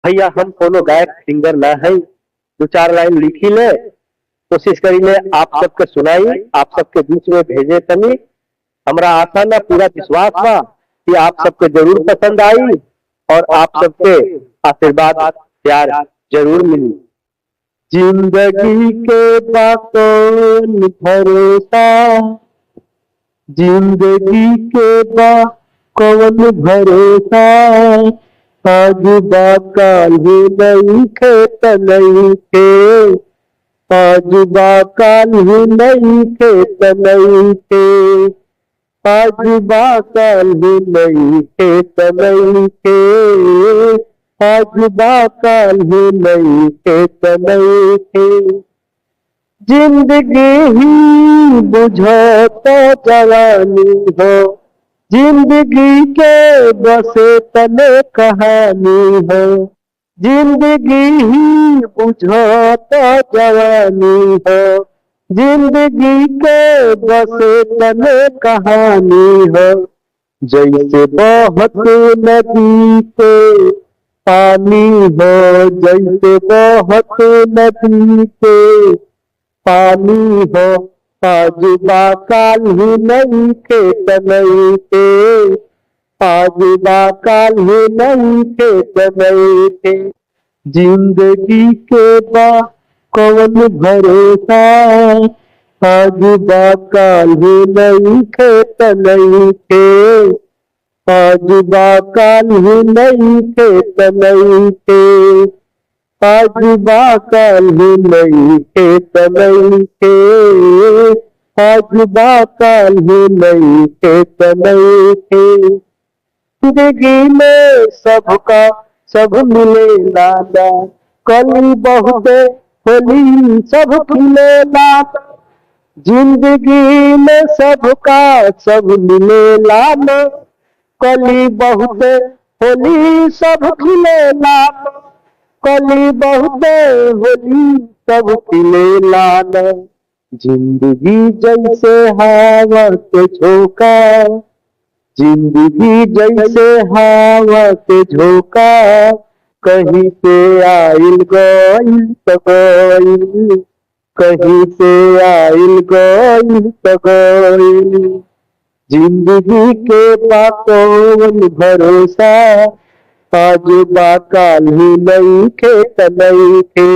भैया हम कोनो गायक सिंगर ना है, दो चार लाइन लिखी ले, कोशिश करी ले आप सबके सुनाई, आप सबके बीच में भेजे तनी। हमरा आशा ना पूरा विश्वास बा कि आप सबके जरूर पसंद आई और आप सबके आशीर्वाद प्यार जरूर मिली। जिंदगी के बातों भरोसा, जिंदगी के बा कौन भरोसा, आज बा काल नहीं खेत नहीं थे, आज बा काल नहीं खेत नहीं थे, आज बा काल नहीं खेत नहीं थे, आज बा काल नहीं खेत नहीं थे। जिंदगी ही बुझो तो जवानी हो, जिंदगी के बसे तने कहानी हो, जिंदगी ही बुझो तो जवानी हो, जिंदगी के बसे तने कहानी हो। जैसे बहुत नदी के पानी हो, जैसे बहुत नदी के पानी हो, आज बा काल ही नहीं खेत नहीं थे, आज बा काल ही नहीं खेत नहीं थे। जिंदगी के बा कौन भरोसा, आज बा काल ही नहीं खेत नहीं थे, आज बा काल ही नहीं खेत नहीं थे, आज बा काल ही नहीं खेत नहीं थे, आज बा काल ही नहीं खेत नहीं थे। जिंदगी में सबका सब मिले लाना, कल बहुत होली सब खिले लाना, जिंदगी में सबका सब मिले लाना, कली बहुत होली सब खिले लाना, कली बहुत होली सब खिले लाना। जिंदगी जैसे हवा के झोंका, जिंदगी जैसे हवा के झोंका, कहीं से आइल गइल तो गइल, कहीं से आइल गइल तो गइल। जिंदगी के बा कौन भरोसा, आज बा काल ही नहीं खेत नहीं थे,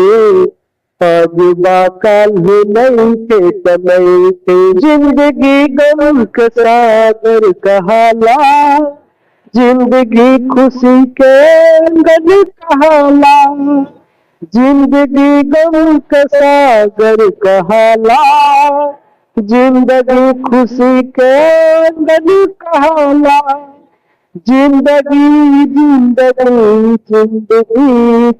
आज बा काल ही नहीं खेत नहीं थे। जिंदगी गम के सागर कहाला, जिंदगी खुशी के गम कहाला, जिंदगी गम के सागर कहाला, जिंदगी खुशी के गम कहाला। जिंदगी जिंदगी जिंदगी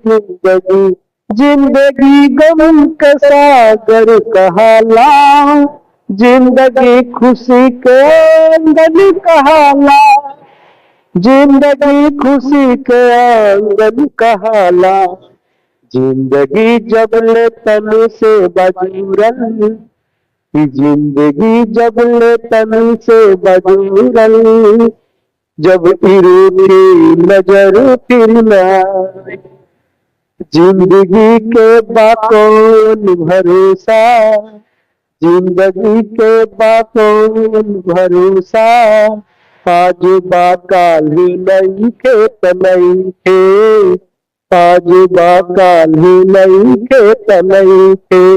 जिंदगी, जिंदगी गम के सागर कहाला, जिंदगी खुशी के आंगन कहाला, जिंदगी खुशी के आंगन कहाला। जिंदगी जबले तन से बजूरल, जिंदगी जबले तन से बजूरल, जब इरूठी नजर फिर लाए। जिंदगी के बा कौन भरोसा, जिंदगी के बा कौन भरोसा, आज बा काल ही नहीं खेत नहीं थे, आज बा काल ही नहीं खेत नहीं थे।